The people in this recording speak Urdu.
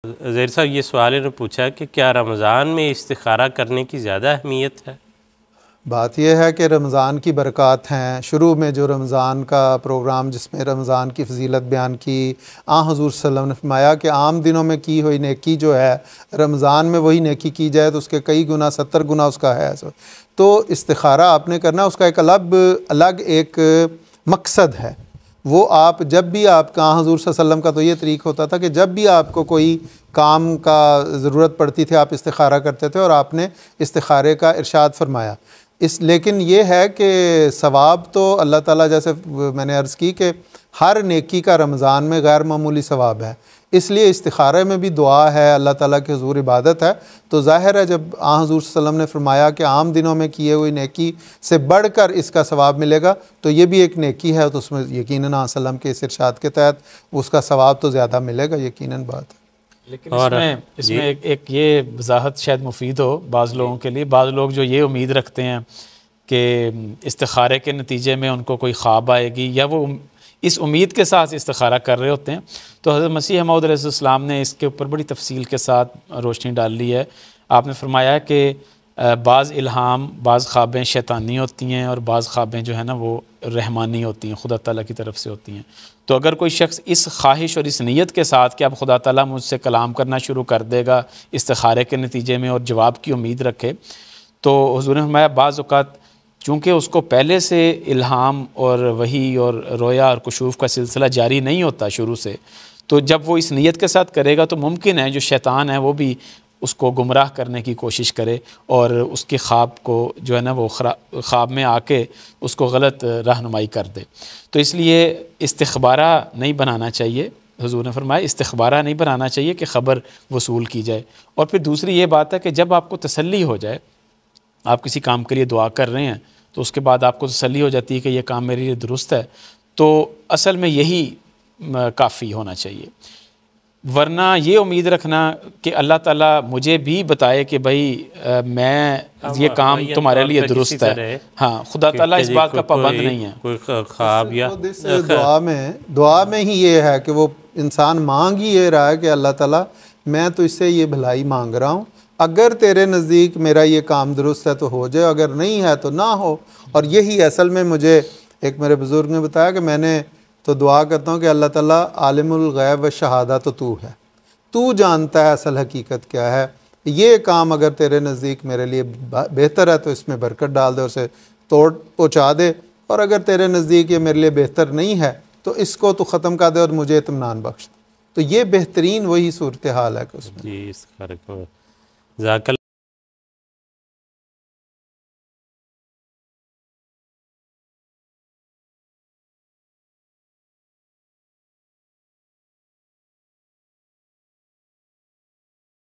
زیر صاحب یہ سوال انہوں نے پوچھا کہ کیا رمضان میں استخارہ کرنے کی زیادہ اہمیت ہے؟ بات یہ ہے کہ رمضان کی برکات ہیں۔ شروع میں جو رمضان کا پروگرام جس میں رمضان کی فضیلت بیان کی، حضور صلی اللہ علیہ وسلم نے فرمایا کہ عام دنوں میں کی ہوئی نیکی جو ہے رمضان میں وہی نیکی کی جائے تو اس کے کئی گنا 70 گنا اس کا ہے۔ تو استخارہ آپ نے کرنا، اس کا ایک الگ ایک مقصد ہے۔ وہ آپ جب بھی آپ کا حضور صلی اللہ علیہ وسلم کا تو یہ طریق ہوتا تھا کہ جب بھی آپ کو کوئی کام کا ضرورت پڑتی تھی آپ استخارہ کرتے تھے، اور آپ نے استخارے کا ارشاد فرمایا۔ لیکن یہ ہے کہ ثواب تو اللہ تعالیٰ، جیسے میں نے عرض کی کہ ہر نیکی کا رمضان میں غیر معمولی ثواب ہے، اس لیے استخارے میں بھی دعا ہے، اللہ تعالیٰ کے حضور عبادت ہے۔ تو ظاہر ہے جب حضور صلی اللہ علیہ وسلم نے فرمایا کہ عام دنوں میں کیے ہوئی نیکی سے بڑھ کر اس کا ثواب ملے گا، تو یہ بھی ایک نیکی ہے، تو اس میں یقیناً صلی اللہ علیہ وسلم کے اس ارشاد کے تحت اس کا ثواب تو زیادہ ملے گا، یقیناً بات ہے۔ لیکن اس میں ایک یہ وضاحت شاید مفید ہو بعض لوگوں کے لیے۔ بعض لوگ جو یہ امید رکھتے ہیں کہ استخارے کے نتیجے میں ان کو کوئی خواب آئے گی، یا وہ اس امید کے ساتھ استخارہ کر رہے ہوتے ہیں، تو حضرت مسیح موعود علیہ السلام نے اس کے اوپر بڑی تفصیل کے ساتھ روشنی ڈال لی ہے۔ آپ نے فرمایا کہ بعض الہام، بعض خوابیں شیطانی ہوتی ہیں اور بعض خوابیں جو ہے نا وہ رحمانی ہوتی ہیں، خدا تعالیٰ کی طرف سے ہوتی ہیں۔ تو اگر کوئی شخص اس خواہش اور اس نیت کے ساتھ کہ اب خدا تعالیٰ مجھ سے کلام کرنا شروع کر دے گا استخارے کے نتیجے میں اور جواب کی امید رکھے، تو حضور نے فرمایا بعض اوقات چونکہ اس کو پہلے سے الہام اور وحی اور رویا اور کشوف کا سلسلہ جاری نہیں ہوتا شروع سے، تو جب وہ اس نیت کے ساتھ کرے گا تو ممکن ہے جو شیطان ہے وہ بھی اس کو گمراہ کرنے کی کوشش کرے اور اس کے خواب کو جو ہے نا وہ خواب میں آ کے اس کو غلط رہنمائی کر دے۔ تو اس لیے استخبارہ نہیں بنانا چاہیے، حضور نے فرمایا استخبارہ نہیں بنانا چاہیے کہ خبر وصول کی جائے۔ اور پھر دوسری یہ بات ہے کہ جب آپ کو تسلی ہو جائے، آپ کسی کام کے لیے دعا کر رہے ہیں تو اس کے بعد آپ کو تسلی ہو جاتی ہے کہ یہ کام میرے لیے درست ہے، تو اصل میں یہی کافی ہونا چاہیے۔ ورنہ یہ امید رکھنا کہ اللہ تعالیٰ مجھے بھی بتائے کہ بھائی میں یہ کام تمہارے لیے درست ہے، ہاں خدا تعالیٰ اس بات کا پابند نہیں ہے۔ کوئی خواب یا دعا میں ہی یہ ہے کہ وہ انسان مانگ ہی یہ رہا ہے کہ اللہ تعالیٰ میں تو اس سے یہ بھلائی مانگ رہا ہوں، اگر تیرے نزدیک میرا یہ کام درست ہے تو ہو جائے، اگر نہیں ہے تو نہ ہو۔ اور یہی اصل میں مجھے ایک میرے بزرگ نے بتایا کہ میں نے تو دعا کرتا ہوں کہ اللہ تعالیٰ عالم الغیب و شہادہ تو ہے، تو جانتا ہے اصل حقیقت کیا ہے، یہ کام اگر تیرے نزدیک میرے لیے بہتر ہے تو اس میں برکت ڈال دے، اسے توڑ پہنچا دے، اور اگر تیرے نزدیک یہ میرے لیے بہتر نہیں ہے تو اس کو تو ختم کر دے اور مجھے اطمینان بخش دے۔ تو یہ بہترین وہی صورتحال ہے کہ اس میں جی اس